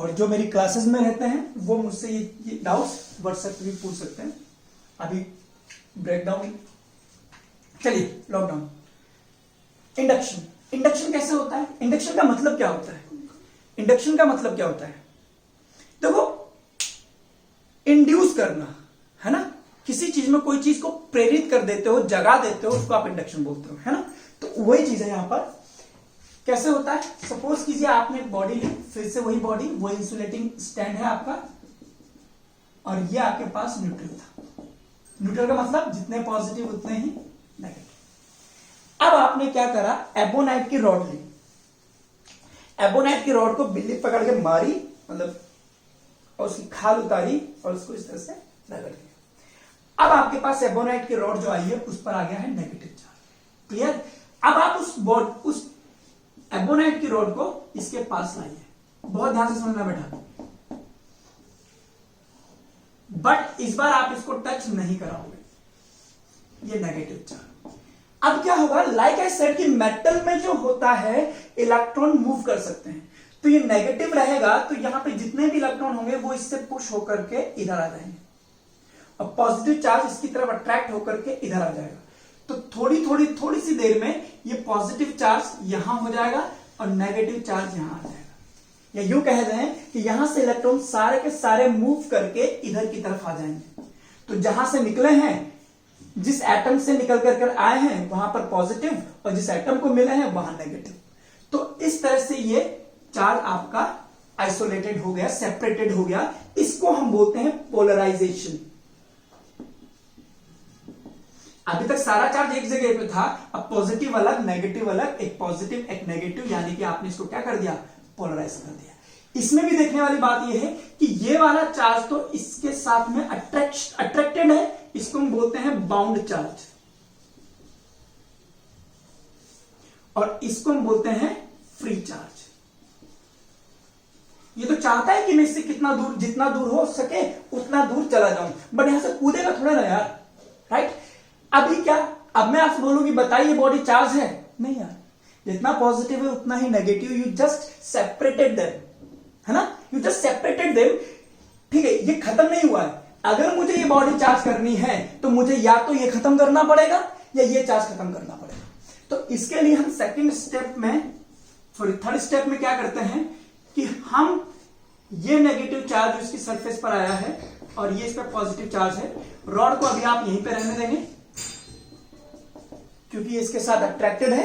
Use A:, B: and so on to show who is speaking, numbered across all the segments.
A: और जो मेरी क्लासेस में रहते हैं वो मुझसे ये डाउट्स व्हाट्सएप पे भी पूछ सकते हैं। अभी ब्रेकडाउन, चलिए लॉकडाउन। इंडक्शन, इंडक्शन कैसे होता है? इंडक्शन का मतलब क्या होता है? इंडक्शन का मतलब क्या होता है? देखो, इंड्यूस करना है ना, किसी चीज में कोई चीज को प्रेरित कर देते हो, जगा देते हो, उसको आप इंडक्शन बोलते हो, है ना। तो वही चीज है यहां पर। कैसे होता है? सपोज कीजिए आपने एक बॉडी ली, फिर से वही बॉडी, वही इंसुलेटिंग स्टैंड है आपका, और ये आपके पास न्यूट्रल था। न्यूट्रल का मतलब जितने पॉजिटिव उतने ही नेगेटिव। अब आपने क्या करा, एबोनाइट की रॉड ली, एबोनाइट की रॉड को बिल्ली पकड़ के मारी, मतलब और उसकी खाल उतारी और उसको इस तरह से रगड़ दिया। अब आपके पास एबोनाइट की रॉड जो आई है उस पर आ गया है नेगेटिव चार्ज। क्लियर? अब आप उस एबोनाइट की रॉड को इसके पास लाइए, बहुत ध्यान से समझना बेटा। बट इस बार आप इसको टच नहीं कराओगे, ये नेगेटिव चार्ज। अब क्या होगा, लाइक आई सेड कि मेटल में जो होता है इलेक्ट्रॉन मूव कर सकते हैं, तो ये नेगेटिव रहेगा, तो यहां पे जितने भी इलेक्ट्रॉन होंगे वो इससे पुश होकर के इधर आ जाएंगे, और पॉजिटिव चार्ज इसकी तरफ अट्रैक्ट होकर के इधर आ जाएगा। तो थोड़ी सी देर में ये पॉजिटिव चार्ज यहां हो जाएगा और नेगेटिव चार्ज यहां आ जाएगा। या यूं कह रहे हैं कि यहां से इलेक्ट्रॉन सारे के सारे मूव करके इधर की तरफ आ जाएंगे। तो जहां से निकले हैं, जिस एटम से निकल कर आए हैं वहां पर पॉजिटिव, और जिस एटम को मिले हैं वहां नेगेटिव। तो इस तरह से ये चार्ज आपका आइसोलेटेड हो गया, सेपरेटेड हो गया। इसको हम बोलते हैं पोलराइजेशन। अभी तक सारा चार्ज एक जगह पे था, अब पॉजिटिव अलग, नेगेटिव अलग, एक पॉजिटिव एक नेगेटिव, यानी कि आपने इसको क्या कर दिया, पोलराइज कर दिया। इसमें भी देखने वाली बात यह है कि ये वाला चार्ज तो इसके साथ में अट्रैक्टेड है, इसको हम बोलते हैं बाउंड चार्ज, और इसको हम बोलते हैं फ्री चार्ज। ये तो चाहता है कि मैं इससे कितना दूर, जितना दूर हो सके उतना दूर चला जाऊं, बट यहां से कूदेगा थोड़ा ना यार, राइट। अभी क्या, अब मैं आपसे बोलूंगी बताइए बॉडी चार्ज है? नहीं यार, जितना पॉजिटिव है उतना ही negative. You just separated them, है ना, यू जस्ट सेपरेटेड देम। ठीक है, ये खत्म नहीं हुआ है। अगर मुझे ये बॉडी चार्ज करनी है तो मुझे या तो ये खत्म करना पड़ेगा या ये चार्ज खत्म करना पड़ेगा। तो इसके लिए हम सेकंड स्टेप में, सॉरी थर्ड स्टेप में क्या करते हैं कि हम ये नेगेटिव चार्ज इसकी सरफेस पर आया है और ये इस पर पॉजिटिव चार्ज है, रॉड को अभी आप यहीं पे रहने देंगे क्योंकि ये इसके साथ अट्रैक्टेड है।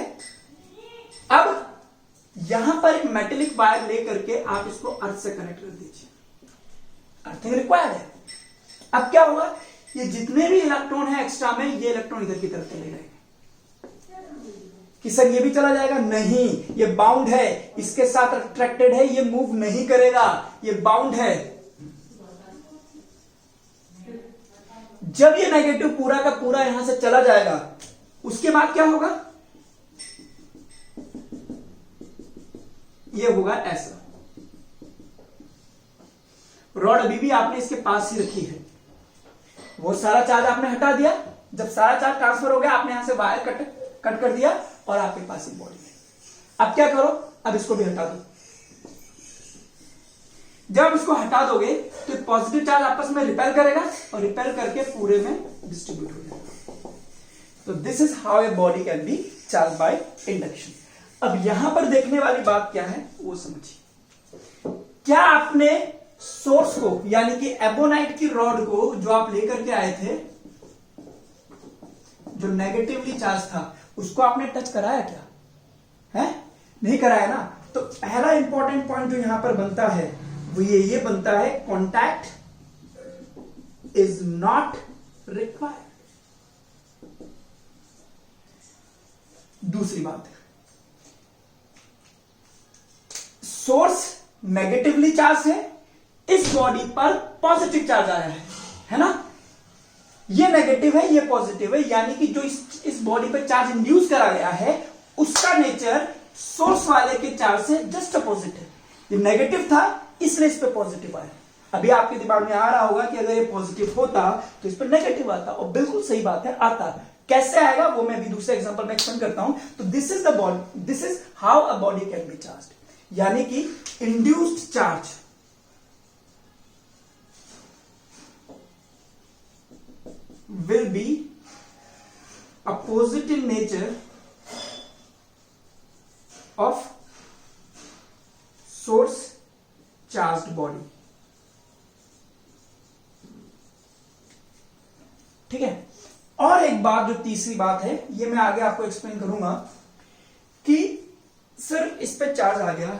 A: अब यहां पर एक मेटेलिक वायर लेकर के आप इसको अर्थ से कनेक्ट कर दीजिए, अर्थिंग रिक्वायर्ड है। अब क्या होगा, ये जितने भी इलेक्ट्रॉन है एक्स्ट्रा में, ये इलेक्ट्रॉन इधर की तरफ चले जाएंगे। कि सर ये भी चला जाएगा? नहीं, ये बाउंड है, इसके साथ अट्रैक्टेड है, ये मूव नहीं करेगा, ये बाउंड है। जब ये नेगेटिव पूरा का पूरा यहां से चला जाएगा, उसके बाद क्या होगा, ये होगा ऐसा। रॉड अभी भी आपने इसके पास ही रखी है, वो सारा चार्ज आपने हटा दिया। जब सारा चार्ज ट्रांसफर हो गया, आपने यहां से वायर कट कर दिया और आपके पास एक बॉडी है। अब क्या करो, अब इसको भी हटा दो। जब इसको हटा दोगे तो पॉजिटिव चार्ज आपस में रिपेल करेगा और रिपेल करके पूरे में डिस्ट्रीब्यूट हो जाएगा। तो this is how a body can be charge by induction. अब यहां पर देखने वाली बात क्या है वो समझिए। क्या आपने सोर्स को, यानी कि एबोनाइट की रॉड को जो आप लेकर के आए थे, जो नेगेटिवली चार्ज था, उसको आपने टच कराया क्या? है नहीं कराया ना। तो पहला इंपॉर्टेंट पॉइंट जो यहां पर बनता है वो ये बनता है, कॉन्टैक्ट इज नॉट रिक्वायर्ड। दूसरी बात, सोर्स नेगेटिवली चार्ज है, इस बॉडी पर पॉजिटिव चार्ज आया है ना। ये नेगेटिव है, ये पॉजिटिव है, यानी कि जो इस बॉडी पर चार्ज इंड्यूस करा गया है उसका नेचर सोर्स वाले के चार्ज से जस्ट अपोजिट है। ये नेगेटिव था इसलिए इस पे पॉजिटिव आया। अभी आपके दिमाग में आ रहा होगा कि अगर ये पॉजिटिव होता तो इस पर नेगेटिव आता, और बिल्कुल सही बात है, आता। कैसे आएगा वो मैं भी दूसरे एग्जांपल में एक्सप्लेन करता हूं। तो this is the body, this is how a body can be charged, यानी कि induced charge will be opposite in nature of source charged body. ठीक है। और एक बात, जो तीसरी बात है, ये मैं आगे आपको एक्सप्लेन करूंगा कि सर इस पे चार्ज आ गया,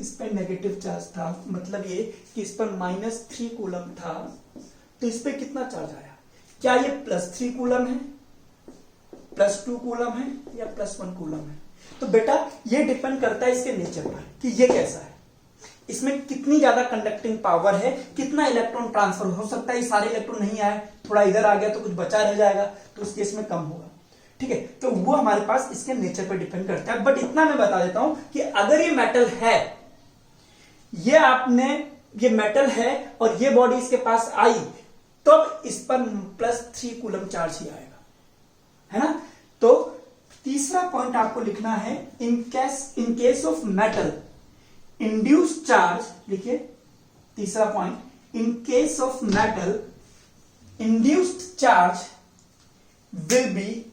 A: इस पे नेगेटिव चार्ज था, मतलब ये कि इस पर -3 कूलम था, तो इस पे कितना चार्ज आया? क्या ये +3 कूलम है, +2 कूलम है, या +1 कूलम है? तो बेटा ये डिपेंड करता है इसके नेचर पर कि ये कैसा है, इसमें कितनी ज्यादा कंडक्टिंग पावर है, कितना इलेक्ट्रॉन ट्रांसफर हो सकता है। ये सारे इलेक्ट्रॉन नहीं आए, थोड़ा इधर आ गया तो कुछ बचा रह जाएगा, तो उस केस में कम होगा। ठीक है, तो वो हमारे पास इसके नेचर पर डिपेंड करता है। बट इतना मैं बता देता हूं कि अगर ये मेटल है, ये मेटल है और ये बॉडी इसके पास आई, तब इस पर +3 कूलम चार्ज ही आएगा, है ना। तो तीसरा पॉइंट आपको लिखना है, in case of metal induced charge, लिखिए तीसरा point, in case of metal induced charge will be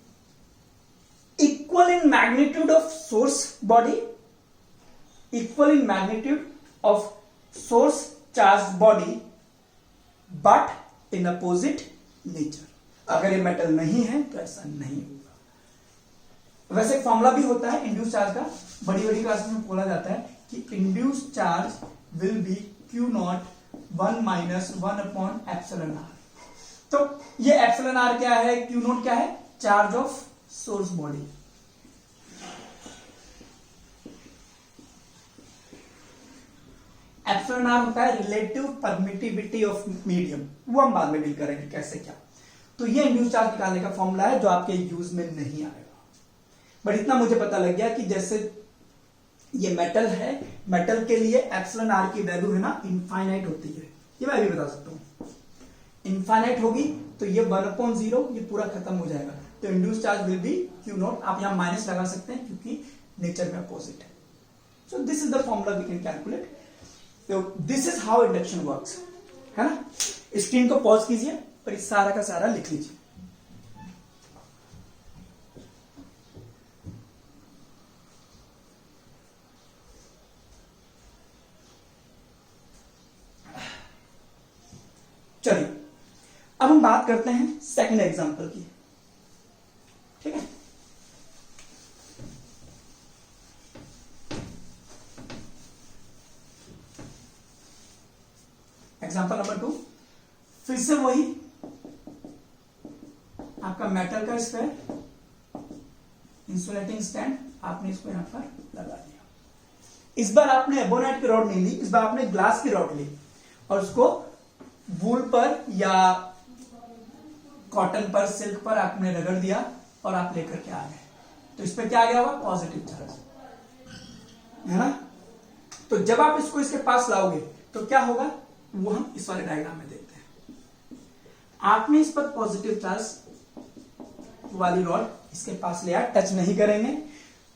A: equal in magnitude of source body, equal in magnitude of source charge body, but in opposite nature. अगर ये metal नहीं है तो ऐसा नहीं होगा। वैसे एक फॉर्मूला भी होता है इंड्यूस चार्ज का, बड़ी बड़ी क्लास में बोला जाता है कि induce charge will be Q0 1 - 1/εr। तो ये εr क्या है, Q0 क्या है, charge of source body. εr होता है रिलेटिव परमिटिविटी ऑफ मीडियम, वो हम बाद में डील करेंगे कैसे क्या। तो ये इंड्यूस चार्ज निकालने का फॉर्मूला है जो आपके यूज में नहीं आएगा। बट इतना मुझे पता लग गया कि जैसे ये मेटल है, मेटल के लिए εr की वैल्यू है ना इनफाइनाइट होती है, ये मैं भी बता सकता हूं। इनफाइनाइट होगी तो ये 1/0 ये पूरा खत्म हो जाएगा। तो induce charge will be Q0, आप यहां माइनस लगा सकते हैं क्योंकि नेचर में अपोजिट है। So this is the formula we can calculate. तो this is how induction works, है ना। स्क्रीन को पॉज कीजिए और इस सारा का सारा लिख लीजिए। चलिए अब हम बात करते हैं सेकंड एग्जांपल की, ठीक है। एग्जांपल नंबर 2, फिर से वही आपका मेटल का स्फीयर, इंसुलेटिंग स्टैंड, आपने इसको यहां पर लगा दिया। इस बार आपने एबोनाइट की रॉड नहीं ली, इस बार आपने ग्लास की रॉड ली और उसको वूल पर या कॉटन पर, सिल्क पर आपने रगड़ दिया और आप लेकर के आ गए। तो इस पर क्या आ गया होगा, पॉजिटिव चार्ज, है ना। तो जब आप इसको इसके पास लाओगे तो क्या होगा, वो हम इस वाले डायग्राम में देखते हैं। आपने इस पर पॉजिटिव चार्ज वाली रॉड इसके पास लिया, टच नहीं करेंगे,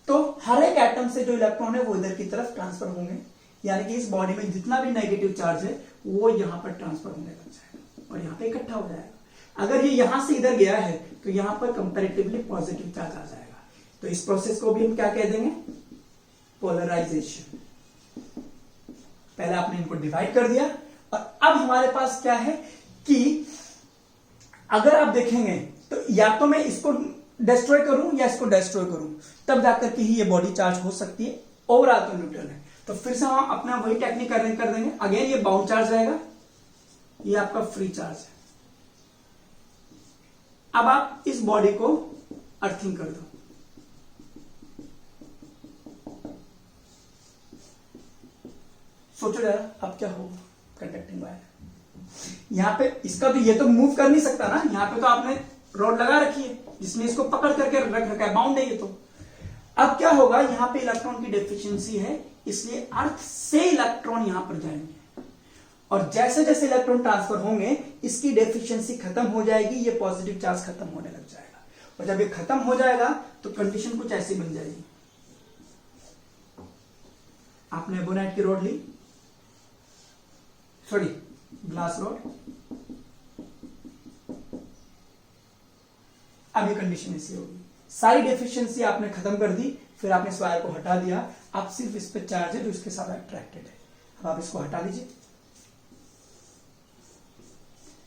A: तो हर एक एटम से जो इलेक्ट्रॉन है वो इधर की तरफ ट्रांसफर होंगे, यानी कि इस बॉडी में जितना भी नेगेटिव चार्ज है वो यहां पर ट्रांसफर होने लग जाएगा और यहां पे इकट्ठा हो जाएगा। अगर ये यहां से इधर गया है तो यहां पर कंपैरेटिवली पॉजिटिव चार्ज आ जाएगा। तो इस प्रोसेस को भी हम क्या कह देंगे, पोलराइजेशन। पहले आपने इनको डिवाइड कर दिया और अब हमारे पास क्या है कि अगर आप देखेंगे तो या तो मैं इसको डिस्ट्रॉय करूं या इसको डिस्ट्रॉय करूं, तब जाकर के ही ये बॉडी चार्ज हो सकती है। ओवरऑल तो न्यूट्रल है। तो फिर से हम अपना वही टेक्निक कर देंगे। अगेन ये बाउंड चार्ज रहेगा, ये आपका फ्री चार्ज है। अब आप इस बॉडी को अर्थिंग कर दो, सोचो जरा अब क्या होगा, कंडक्टिंग वायर। यहां पे इसका तो, ये तो मूव कर नहीं सकता ना, यहां पे तो आपने रॉड लगा रखी है जिसमें इसको पकड़ करके रख रखा है, बाउंड है ये तो। अब क्या होगा, यहां पे इलेक्ट्रॉन की डेफिशिएंसी है, इसलिए अर्थ से इलेक्ट्रॉन यहां पर जाएंगे और जैसे जैसे इलेक्ट्रॉन ट्रांसफर होंगे इसकी डेफिशिएंसी खत्म हो जाएगी, ये पॉजिटिव चार्ज खत्म होने लग जाएगा। और जब ये खत्म हो जाएगा तो कंडीशन कुछ ऐसी बन जाएगी। आपने एबोनाइट की रॉड ली, सॉरी ग्लास रॉड, अब ये कंडीशन ऐसी होगी, सारी डेफिशिएंसी आपने खत्म कर दी, फिर आपने इस वायर को हटा दिया, अब सिर्फ इस पे चार्ज है जो इसके साथ अट्रैक्टेड है। अब आप इसको हटा लीजिए,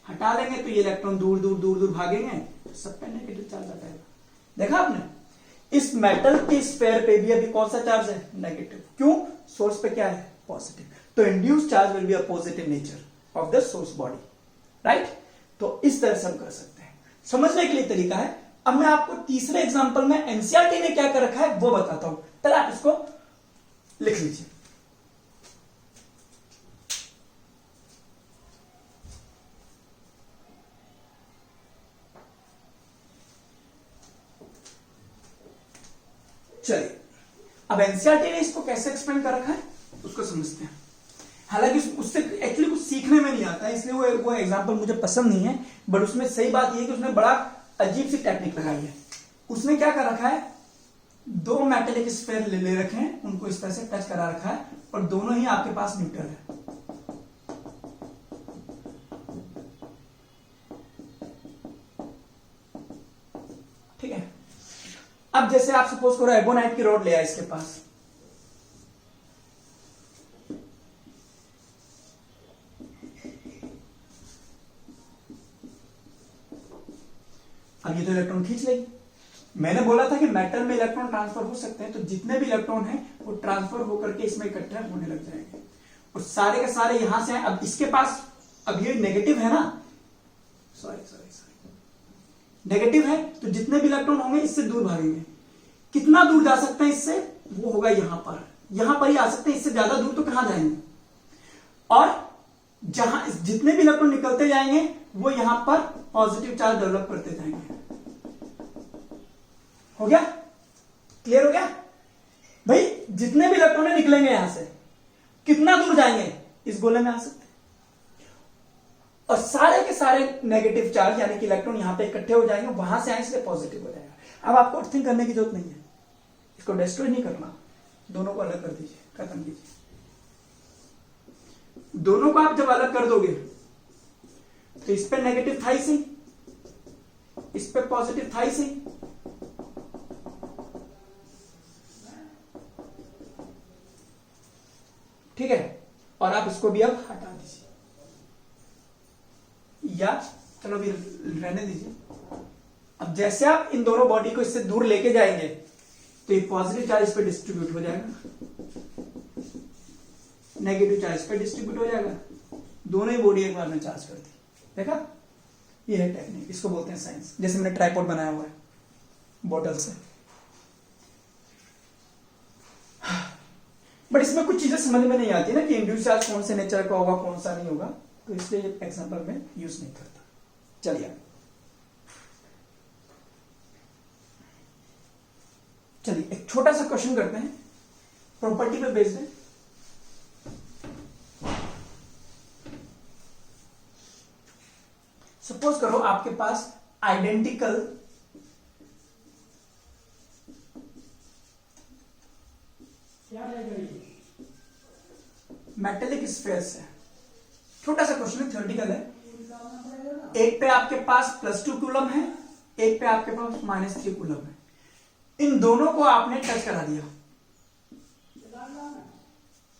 A: हटा लेंगे तो ये इलेक्ट्रॉन दूर दूर दूर दूर भागेंगे, तो सब पे नेगेटिव चार्ज आ जाएगा। देखा आपने, इस मेटल के स्फीयर पे भी अभी कौन सा चार्ज है, नेगेटिव। क्यों, सोर्स पे क्या है, पॉजिटिव। तो induce charge will be a positive nature of the source body, right. तो इस तरह से हम कर सकते हैं, समझने के लिए तरीका है। अब मैं आपको तीसरे एग्जांपल में एनसीईआरटी ने क्या कर रखा है वो बताता हूं, पहले आप इसको लिख लीजिए। चलिए, अब एनसीईआरटी ने इसको कैसे एक्सप्लेन कर रखा है उसको समझते हैं। हालांकि उससे एक्चुअली कुछ सीखने में नहीं आता, इसलिए वो एग्जांपल मुझे पसंद नहीं है, बट उसमें सही बात यह है कि उसने बड़ा अजीब सी टेक्निक लगाई है। उसने क्या कर रखा है, दो मेटेलिक स्फीयर ले रखे हैं, उनको इस तरह से टच करा रखा है, और दोनों ही आपके पास न्यूट्रल है। ठीक है, अब जैसे आप सपोज करो एबोनाइट की रॉड ले आए इसके पास, अब ये तो इलेक्ट्रॉन खींच लेगी। मैंने बोला था कि मेटल में इलेक्ट्रॉन ट्रांसफर हो सकते हैं, तो जितने भी इलेक्ट्रॉन हैं वो ट्रांसफर होकर के इसमें इकट्ठे होने लग जाएंगे, और सारे के सारे यहां से हैं। अब इसके पास, अब ये नेगेटिव है ना, सॉरी नेगेटिव है, तो जितने भी इलेक्ट्रॉन होंगे इससे दूर भागेंगे। कितना दूर जा सकते हैं इससे, वो होगा यहां पर ही आ सकते हैं, इससे ज्यादा दूर तो कहां जाएंगे। और जहां जितने भी इलेक्ट्रॉन निकलते जाएंगे वो यहां पर पॉजिटिव चार्ज डेवलप करते जाएंगे। हो गया, क्लियर हो गया भाई। जितने भी इलेक्ट्रॉन निकलेंगे यहां से, कितना दूर जाएंगे, इस गोले में आ सकते हैं, और सारे के सारे नेगेटिव चार्ज यानी कि इलेक्ट्रॉन यहां पे इकट्ठे हो जाएंगे, वहां से आए इसलिए पॉजिटिव हो जाएगा। अब आपको थिंक करने की जरूरत नहीं है, इसको डिस्ट्रॉय नहीं करना, दोनों को अलग कर दीजिए, खत्म कीजिए। दोनों को आप जब अलग कर दोगे तो इस पे नेगेटिव था इसी, इस पे पॉजिटिव था इसी, ठीक है। और आप इसको भी अब हटा दीजिए, या चलो भी रहने दीजिए। अब जैसे आप इन दोनों बॉडी को इससे दूर लेके जाएंगे तो ये पॉजिटिव चार्ज इस पे डिस्ट्रीब्यूट हो जाएगा, नेगेटिव चार्ज पे डिस्ट्रीब्यूट हो जाएगा, दोनों ही बॉडी एक बार में चार्ज कर दी। देखा, ये है टेक्निक, इसको बोलते हैं साइंस। जैसे मैंने ट्राइपॉड बनाया हुआ है बोतल से, बट इसमें कुछ चीजें समझ में नहीं आती ना कि इंड्यूस चार्ज कौन से नेचर का होगा कौन सा नहीं होगा, तो इसलिए एग्जांपल में यूज नहीं करता। चलिए एक छोटा सा क्वेश्चन करते हैं, प्रॉपर्टी पे बेस्ड है। सपोज करो आपके पास आइडेंटिकल मेटेलिक स्फीयर्स है, छोटा सा क्वेश्चन है, थ्योरेटिकल है। एक पे आपके पास +2 कूलम है, एक पे आपके पास -3 कूलम है। इन दोनों को आपने टच करा दिया,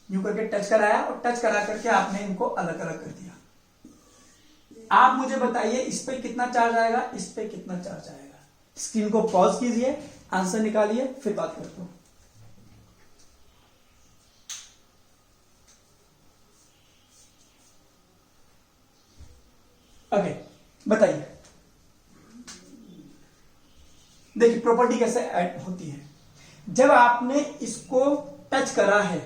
A: यूं करके टच कराया, और टच करा करके आपने इनको अलग अलग कर दिया। आप मुझे बताइए इस पे कितना चार्ज आएगा, इस पे कितना चार्ज आएगा। स्क्रीन को पॉज कीजिए, आंसर निकालिए, फिर बात करता हूं। ओके, बताइए। देखिए प्रॉपर्टी कैसे ऐड होती है, जब आपने इसको टच करा है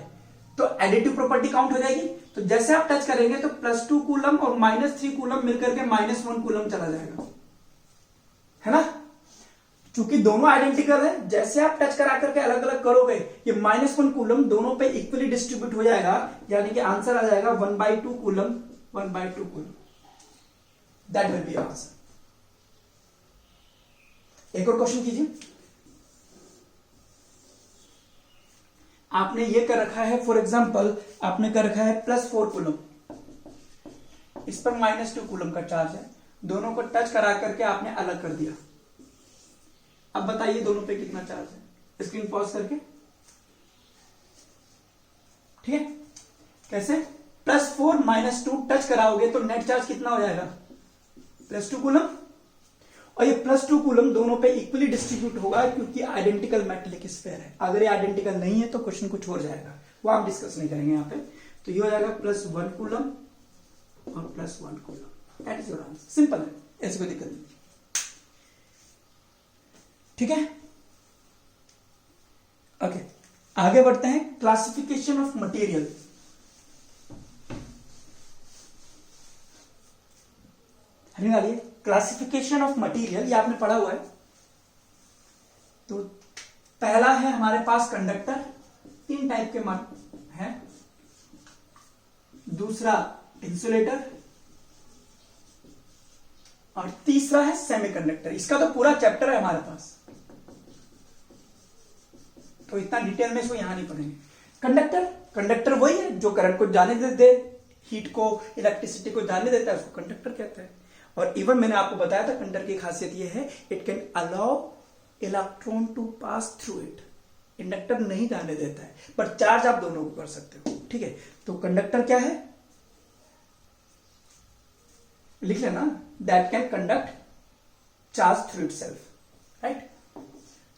A: तो एडिटिव प्रॉपर्टी काउंट हो जाएगी। तो जैसे आप टच करेंगे तो +2 कूलम और -3 कूलम मिलकर के -1 कूलम चला जाएगा, है ना। चूंकि दोनों आइडेंटिकल है, जैसे आप टच करा करके अलग अलग करोगे, ये -1 कूलम दोनों पे इक्वली डिस्ट्रीब्यूट हो जाएगा, यानी कि आंसर आ जाएगा 1/2 coulomb, 1/2 coulomb. That will be answer. एक और क्वेश्चन कीजिए। आपने ये कर रखा है, फॉर एग्जांपल आपने कर रखा है +4 कूलम, इस पर -2 कूलम का चार्ज है, दोनों को टच करा करके आपने अलग कर दिया। अब बताइए दोनों पे कितना चार्ज है, स्क्रीन पॉज करके। ठीक है, कैसे? +4 -2 टच कराओगे तो नेट चार्ज कितना हो जाएगा? +2 कूलम। और ये +2 कूलम दोनों पे इक्वली डिस्ट्रीब्यूट होगा क्योंकि आइडेंटिकल मेटेलिक स्फीयर है। अगर ये आइडेंटिकल नहीं है तो क्वेश्चन कुछ और जाएगा, वो हम डिस्कस नहीं करेंगे यहाँ पे। तो ये हो जाएगा +1 कूलम और +1 coulomb. That is your answer. Simple है, ऐसी कोई दिक्कत नहीं। ठीक है, ओके आगे बढ़ते हैं। Classification of material. Classification of material ये आपने पढ़ा हुआ है। तो पहला है हमारे पास कंडक्टर, 3 टाइप के हैं। दूसरा इंसुलेटर और तीसरा है सेमीकंडक्टर। इसका तो पूरा चैप्टर है हमारे पास, तो इतना डिटेल में इसको यहां नहीं पढ़ेंगे। कंडक्टर वही है जो करंट को जाने देते, हीट को, इलेक्ट्रिसिटी को जाने देता है, उसको कंडक्टर कहते हैं। और इवन मैंने आपको बताया था कंडक्टर की खासियत यह है, it can allow electron to pass through it. Inductor नहीं जाने देता है, पर चार्ज आप दोनों को कर सकते हो। ठीक है, तो कंडक्टर क्या है, लिख लेना, that can conduct charge through itself, right.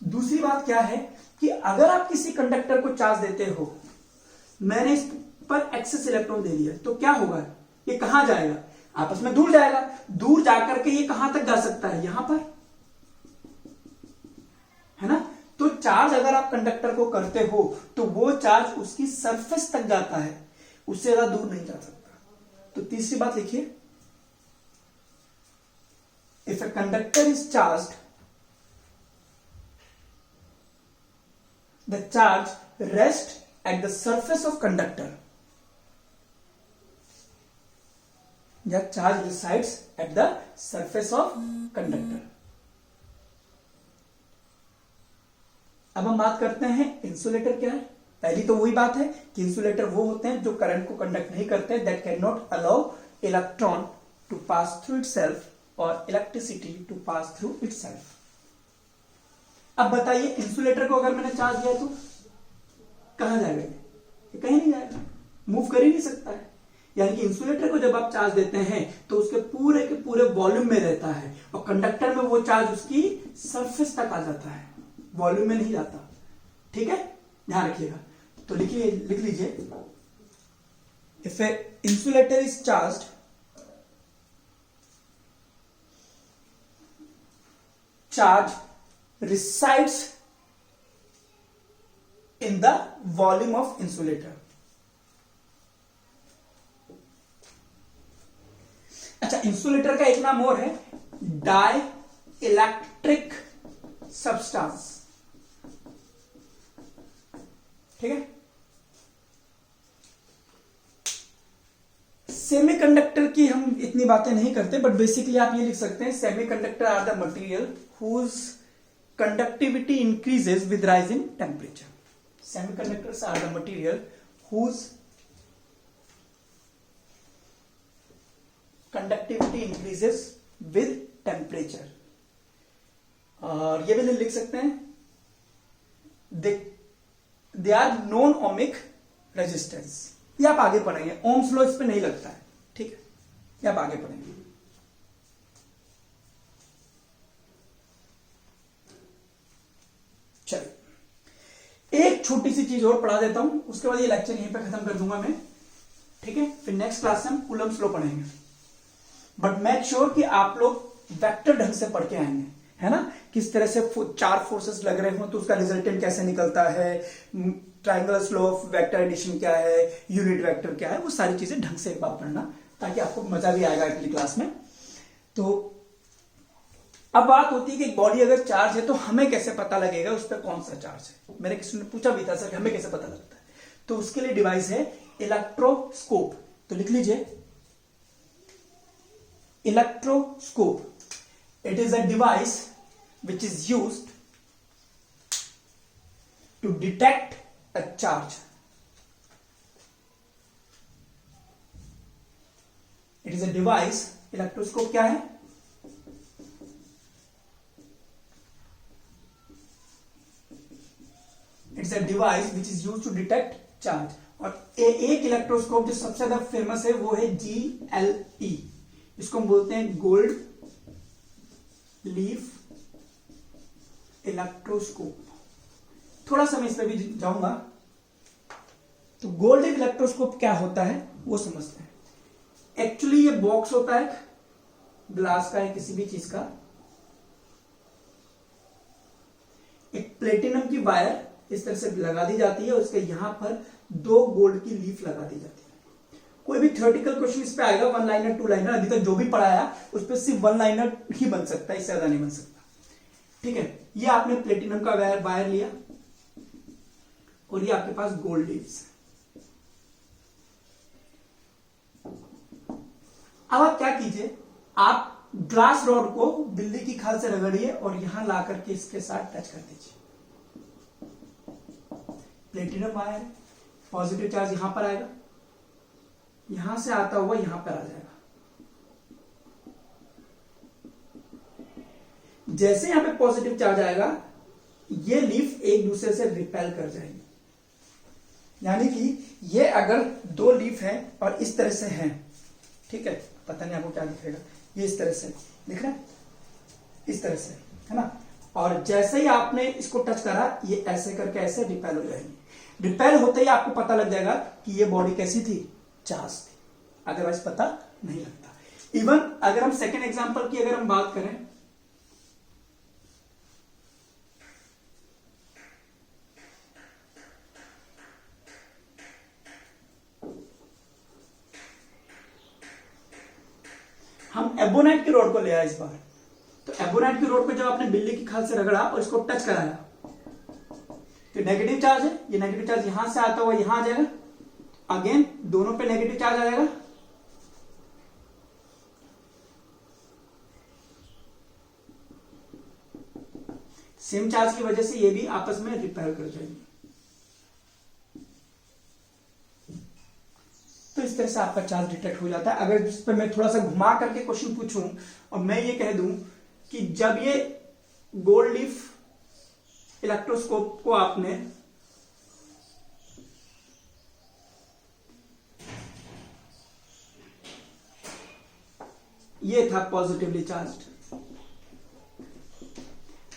A: दूसरी बात क्या है कि अगर आप किसी कंडक्टर को चार्ज देते हो, मैंने इस पर एक्सेस इलेक्ट्रॉन दे दिया, तो क्या होगा, ये कहां जाएगा, आपस में दूर जाएगा। दूर जाकर के ये कहां तक जा सकता है, यहां पर, है ना। तो चार्ज अगर आप कंडक्टर को करते हो तो वो चार्ज उसकी सरफेस तक जाता है, उससे ज्यादा दूर नहीं जा सकता। तो तीसरी बात लिखिए, if a conductor is charged, the charge rest at the surface of conductor, या charge resides at the surface of conductor। अब हम बात करते हैं इंसुलेटर क्या है। पहली तो वही बात है कि इंसुलेटर वो होते हैं जो करंट को कंडक्ट नहीं करते, that can not allow electron to pass through itself और electricity to pass through itself. अब बताइए, इंसुलेटर को अगर मैंने चार्ज दिया तो कहां जाएगा, ये कहीं नहीं जाएगा, मूव कर ही नहीं सकता है। यानी कि इंसुलेटर को जब आप चार्ज देते हैं तो उसके पूरे के पूरे वॉल्यूम में रहता है, और कंडक्टर में वो चार्ज उसकी सरफेस तक आ जाता है, वॉल्यूम में नहीं जाता। ठीक है, ध्यान रखिएगा। तो लिख लीजिए, if A insulator is charged, charge resides in the volume of insulator। अच्छा, इंसुलेटर का एक नाम और है डाई इलेक्ट्रिक सब्सटेंस। ठीक है, सेमीकंडक्टर की हम इतनी बातें नहीं करते, बट बेसिकली आप ये लिख सकते हैं, semiconductor are the material whose conductivity increases with rise in temperature. Semiconductors are the material whose conductivity increases with temperature. और ये भी लिख सकते हैं, they are non ohmic resistance. ये आप आगे पढ़ेंगे, ओम्स लॉ इस पे नहीं लगता है। ठीक है, ये आप आगे पढ़ेंगे। चलिए, एक छोटी सी चीज और पढ़ा देता हूं, उसके बाद ये लेक्चर यहीं पे खत्म कर दूंगा मैं। ठीक है, फिर नेक्स्ट क्लास से हम कूलम्स लॉ पढ़ेंगे। बट मेक श्योर कि आप लोग वेक्टर ढंग से पढ़ के आएंगे, है ना। किस तरह से 4 फोर्सेस लग रहे हो तो उसका रिजल्टेंट कैसे निकलता है, triangular law of vector addition क्या है, यूनिट वेक्टर क्या है, वो सारी चीजें ढंग से एक बार पढ़ना, ताकि आपको मजा भी आएगा अगली क्लास में। तो अब बात होती है कि एक बॉडी अगर चार्ज है तो हमें कैसे पता लगेगा उस पर कौन सा चार्ज है। मैंने किसी ने पूछा भी था, सर हमें कैसे पता लगता है, तो उसके लिए डिवाइस है इलेक्ट्रोस्कोप। तो लिख लीजिए, electroscope, it is a device which is used to detect a charge। it is a device, electroscope क्या है, device which is use to detect charge. और एक इलेक्ट्रोस्कोप जो सबसे ज्यादा फेमस है वो है GLE, इसको हम बोलते हैं गोल्ड लीफ इलेक्ट्रोस्कोप। थोड़ा सा मैं इस पर भी जाऊंगा। तो गोल्ड लीफ इलेक्ट्रोस्कोप क्या होता है वो समझते हैं। एक्चुअली ये बॉक्स होता है ग्लास का है, किसी भी चीज का, एक प्लेटिनम की वायर इस तरह से लगा दी जाती है, उसके यहां पर 2 गोल्ड की लीफ लगा दी जाती है। कोई भी थ्योरेटिकल क्वेश्चन इस पे आएगा 1 लाइनर 2 लाइनर, अभी तक जो भी पढ़ाया उस पर सिर्फ 1 लाइनर ही बन सकता है, इससे ज्यादा नहीं बन सकता। ठीक है, ये आपने प्लेटिनम का वायर लिया और ये आपके पास गोल्ड लीव्स। अब आप क्या कीजिए, आप ग्लास रॉड को बिल्ली की खाल से रगड़िए और यहां ला करके इसके साथ टच कर दीजिए। प्लेटिनम वायर, पॉजिटिव चार्ज यहां पर आएगा, यहां से आता हुआ यहां पर आ जाएगा। जैसे यहां पे पॉजिटिव चार्ज आएगा, ये लीफ एक दूसरे से रिपेल कर जाएंगे। यानी कि ये अगर 2 लीफ है और इस तरह से हैं, ठीक है, पता नहीं आपको क्या दिखेगा, ये इस तरह से दिख रहा है, इस तरह से, है ना। और जैसे ही आपने इसको टच करा, ये ऐसे करके ऐसे रिपेल हो जाएंगे। रिपेल होते ही आपको पता लग जाएगा कि ये बॉडी कैसी थी, चार्ज थी, अदरवाइज पता नहीं लगता। इवन अगर हम सेकेंड एग्जांपल की अगर हम बात करें, हम एबोनाइट की रोड को ले आए इस बार। तो एबोनाइट की रोड को जब आपने बिल्ली की खाल से रगड़ा और इसको टच कराया, तो नेगेटिव चार्ज है, ये नेगेटिव चार्ज यहां से आता हुआ यहां आ जाएगा, अगेन दोनों पे नेगेटिव चार्ज आ जाएगा, सेम चार्ज की वजह से ये भी आपस में रिपेल कर जाएंगे। तो इस तरह से आपका चार्ज डिटेक्ट हो जाता है। अगर इस पर मैं थोड़ा सा घुमा करके क्वेश्चन पूछूं और मैं ये कह दूं कि जब ये गोल्ड लीफ इलेक्ट्रोस्कोप को आपने ये था पॉजिटिवली चार्ज्ड,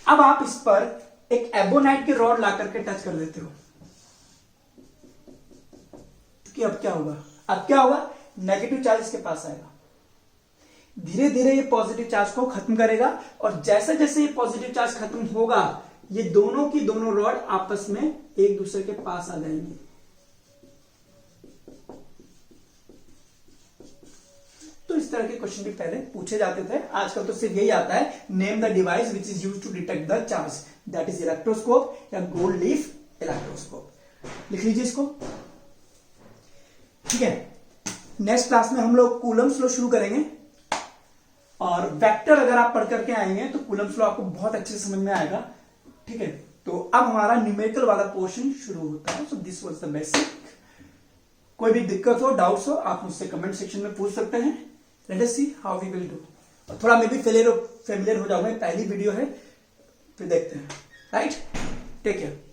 A: अब आप इस पर एक एबोनाइट की रॉड ला करके टच कर देते हो, कि अब क्या होगा, अब क्या होगा, नेगेटिव चार्ज इसके पास आएगा, धीरे धीरे ये पॉजिटिव चार्ज को खत्म करेगा, और जैसे जैसे ये पॉजिटिव चार्ज खत्म होगा, ये दोनों की दोनों रॉड आपस में एक दूसरे के पास आ जाएंगे। तो इस तरह के क्वेश्चन भी पहले पूछे जाते थे, आजकल तो सिर्फ यही आता है, name the device which is used to detect the charge, that is electroscope या गोल्ड लीफ इलेक्ट्रोस्कोप। लिख लीजिए इसको, ठीक है। नेक्स्ट क्लास में हम लोग कूलम्स लॉ शुरू करेंगे, और वेक्टर अगर आप पढ़ करके आएंगे तो कूलम्स लॉ आपको बहुत अच्छे से समझ में आएगा, ठीक है। तो अब हमारा न्यूमेरिकल वाला पोर्शन शुरू होता है। So this was the basic. कोई भी दिक्कत हो, डाउट्स हो, आप मुझसे कमेंट सेक्शन में पूछ सकते हैं। Let us see how we will do. थोड़ा मैं भी फेमिलियर हो जाऊंगा, पहली वीडियो है, फिर देखते हैं। Right, take care.